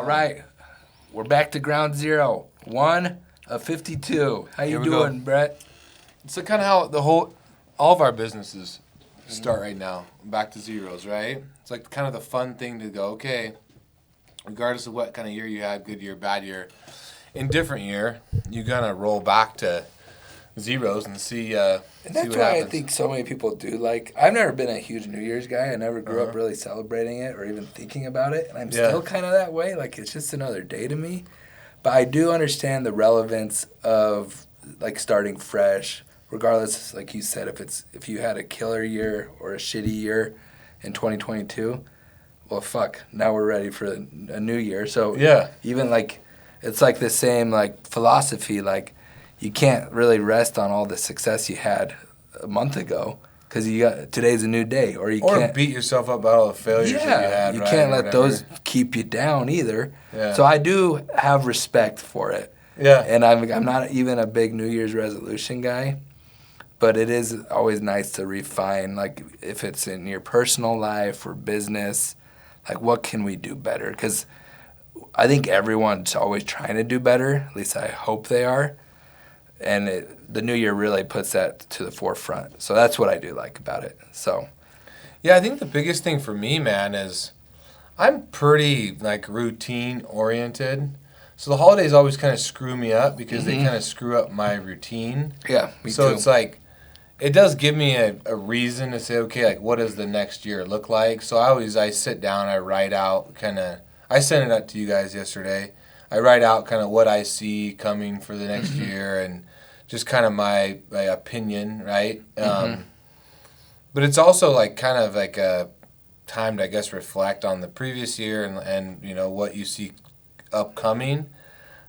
right. We're back to ground zero. 1 of 52. How you doing, Brett? It's kind of how all of our businesses start right now. Back to zeros, right? It's like kind of the fun thing to go, okay, regardless of what kind of year you had, good year, bad year, indifferent year, you gotta roll back to zeros and see And that's what why happens. I think so many people do. Like, I've never been a huge New Year's guy. I never grew up really celebrating it or even thinking about it. And I'm still kind of that way. Like, it's just another day to me. But I do understand the relevance of, like, starting fresh, regardless, like you said, if you had a killer year or a shitty year in 2022, well, fuck, now we're ready for a new year. So even, like, it's like the same, like, philosophy, like, you can't really rest on all the success you had a month ago because today's a new day, or can't beat yourself up about all the failures that you had. You right, can't let those keep you down either. Yeah. So I do have respect for it. Yeah. And I'm not even a big New Year's resolution guy, but it is always nice to refine, like if it's in your personal life or business, like what can we do better? Because I think everyone's always trying to do better. At least I hope they are. And the new year really puts that to the forefront. So that's what I do like about it. So, yeah, I think the biggest thing for me, man, is I'm pretty like routine oriented. So the holidays always kind of screw me up because they kind of screw up my routine. Yeah, me so too. It's like it does give me a reason to say, okay, like what does the next year look like? So I sit down, I write out I sent it out to you guys yesterday. I write out kind of what I see coming for the next year and just kind of my opinion, right? But it's also like kind of like a time to, I guess, reflect on the previous year and you know, what you see upcoming.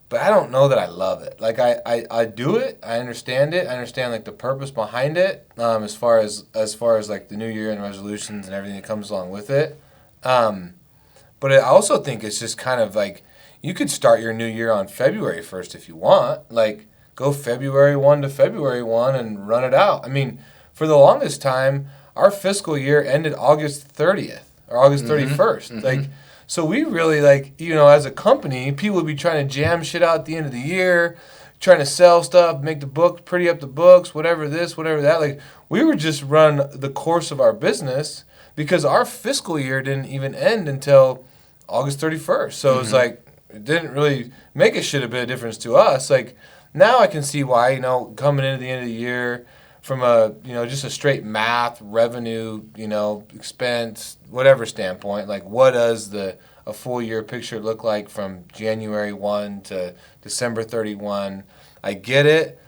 But I don't know that I love it. Like I do it, I understand it, I understand like the purpose behind it, as far as like the new year and resolutions and everything that comes along with it. But I also think it's just kind of like you could start your new year on February 1st if you want. Like, go February 1 to February 1 and run it out. I mean, for the longest time, our fiscal year ended August 30th or August 31st. Like, so we really, like, you know, as a company, people would be trying to jam shit out at the end of the year, trying to sell stuff, make the book, pretty up the books, whatever this, whatever that. Like, we would just run the course of our business because our fiscal year didn't even end until August 31st. So it's like, it didn't really make a shit a bit of difference to us. Like, now I can see why, you know, coming into the end of the year from a, you know, just a straight math, revenue, you know, expense, whatever standpoint, like what does a full year picture look like from January 1 to December 31? I get it,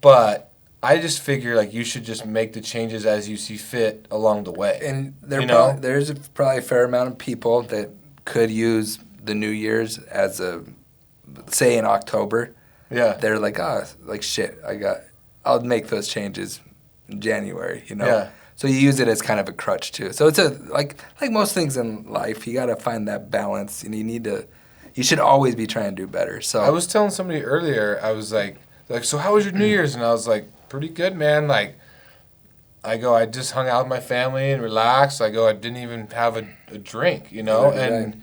but I just figure like you should just make the changes as you see fit along the way. And there's probably a fair amount of people that could use the New Year's as say in October. Yeah. They're like, like shit, I'll make those changes in January, you know? Yeah. So you use it as kind of a crutch too. So it's like most things in life, you got to find that balance and you should always be trying to do better. So I was telling somebody earlier, I was like, so how was your New Year's? And I was like, pretty good, man. Like, I just hung out with my family and relaxed. I didn't even have a drink, you know? Right.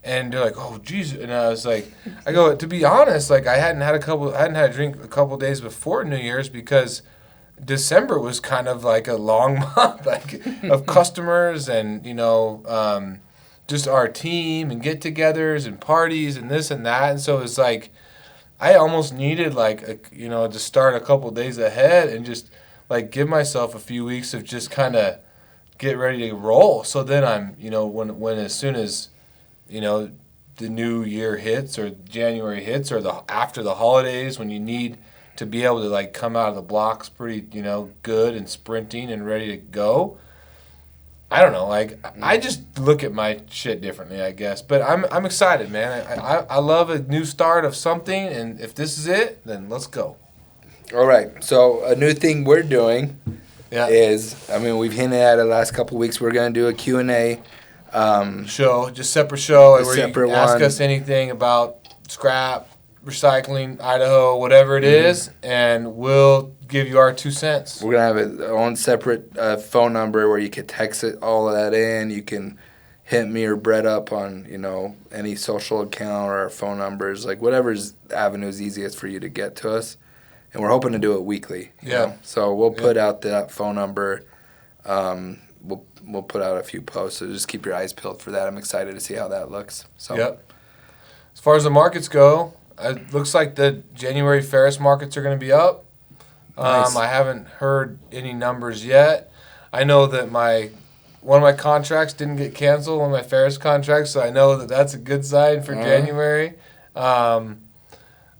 And they're like, oh, geez. And I was like, to be honest, like I hadn't had a drink a couple days before New Year's because December was kind of like a long month like of customers and, you know, just our team and get-togethers and parties and this and that. And so it's like I almost needed like, to start a couple days ahead and just like give myself a few weeks of just kind of get ready to roll. So then I'm, you know, when as soon as, you know, the new year hits or January hits or after the holidays when you need to be able to like come out of the blocks pretty, you know, good and sprinting and ready to go. I don't know, like I just look at my shit differently, I guess. But I'm excited, man. I love a new start of something, and if this is it, then let's go. All right. So a new thing we're doing is, I mean, we've hinted at it the last couple of weeks. We're going to do a Q&A. Separate show. Where separate you ask one. us anything about scrap, recycling, Idaho, whatever it is, and we'll give you our 2 cents. We're going to have our own separate phone number where you can text it, all of that in. You can hit me or Brett up on, any social account or our phone numbers, like whatever's avenue is easiest for you to get to us. And we're hoping to do it weekly. You know? So we'll put out that phone number. We'll put out a few posts. So just keep your eyes peeled for that. I'm excited to see how that looks. So. Yep. As far as the markets go, it looks like the January Ferris markets are going to be up. Nice. I haven't heard any numbers yet. I know that one of my contracts didn't get canceled, one of my Ferris contracts, so I know that that's a good sign for January. So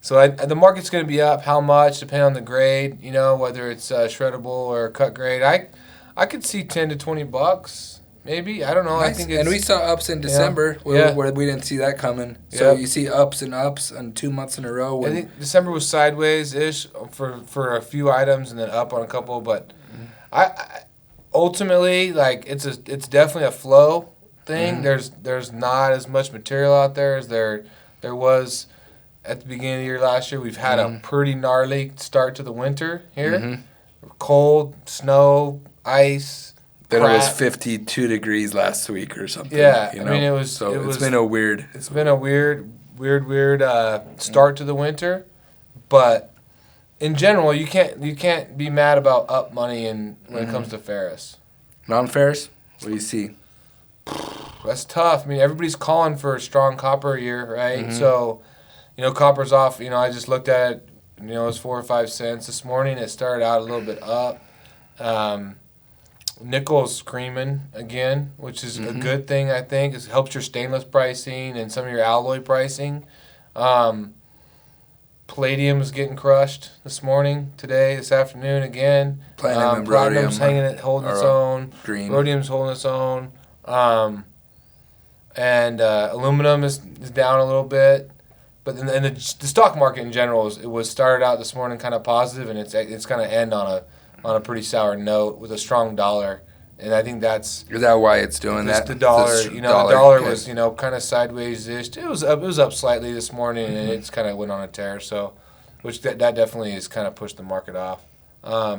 the market's going to be up. How much, depending on the grade, whether it's shreddable or cut grade. I could see $10 to $20, maybe. I don't know. Nice. I think and we saw ups in December where we didn't see that coming. So you see ups and 2 months in a row. I think December was sideways-ish for a few items and then up on a couple. But I ultimately, like, it's definitely a flow thing. There's not as much material out there as there was at the beginning of the year last year. We've had a pretty gnarly start to the winter here. Cold, snow, ice. Then it was 52 degrees last week or something. Yeah, I mean, it's been a weird. It's been a weird start to the winter, but in general, you can't be mad about up money when it comes to Ferris. Non-Ferris, what do you see? That's tough. I mean, everybody's calling for a strong copper year, right? So, copper's off. I just looked at it. It was 4 or 5 cents this morning. It started out a little bit up. Nickel's screaming again, which is a good thing, I think. It helps your stainless pricing and some of your alloy pricing. Palladium is getting crushed this afternoon again. Platinum's holding its own. Green. Rhodium's holding its own. And aluminum is down a little bit. But then the stock market in general was started out this morning kind of positive, and it's going to end on a pretty sour note with a strong dollar, and I think is that why it's doing that? The dollar, the dollar was kind of sideways-ish. It was up slightly this morning, and it's kind of went on a tear. So, which that definitely has kind of pushed the market off. I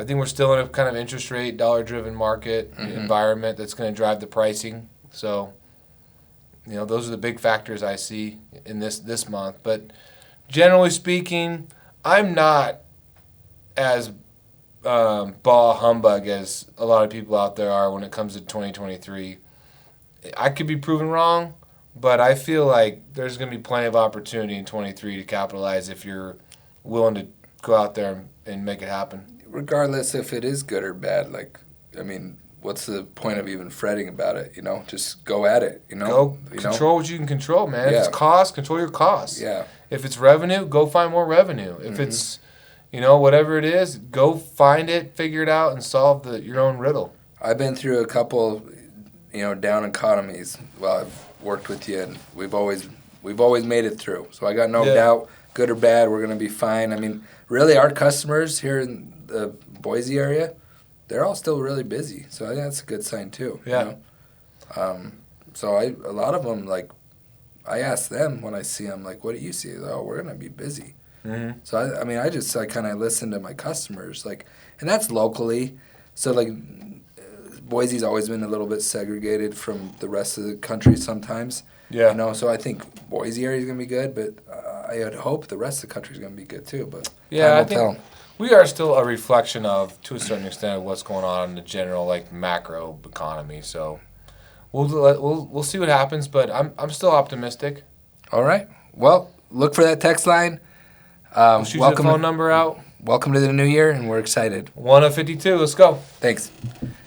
think we're still in a kind of interest rate dollar-driven market environment that's going to drive the pricing. So. Those are the big factors I see in this month. But generally speaking, I'm not as bah humbug as a lot of people out there are when it comes to 2023. I could be proven wrong, but I feel like there's going to be plenty of opportunity in 23 to capitalize if you're willing to go out there and make it happen. Regardless if it is good or bad, what's the point of even fretting about it? Just go at it. Control what you can control, man. If it's cost, control your costs. Yeah. If it's revenue, go find more revenue. If it's, whatever it is, go find it, figure it out, and solve your own riddle. I've been through a couple, down economies while I've worked with you, and we've always made it through. So I got no doubt, good or bad, we're going to be fine. I mean, really, our customers here in the Boise area, they're all still really busy, so I think that's a good sign too. Yeah. So a lot of them, I ask them when I see them, what do you see? Oh, we're gonna be busy. So I kind of listen to my customers, and that's locally. So Boise's always been a little bit segregated from the rest of the country sometimes. Yeah. So I think Boise area is gonna be good, but I would hope the rest of the country is gonna be good too. But I think we are still a reflection of, to a certain extent, of what's going on in the general macro economy. So we'll see what happens, but I'm still optimistic. All right. Well, look for that text line. We'll shoot the phone number out. Welcome to the new year, and we're excited. 1 of 52. Let's go. Thanks.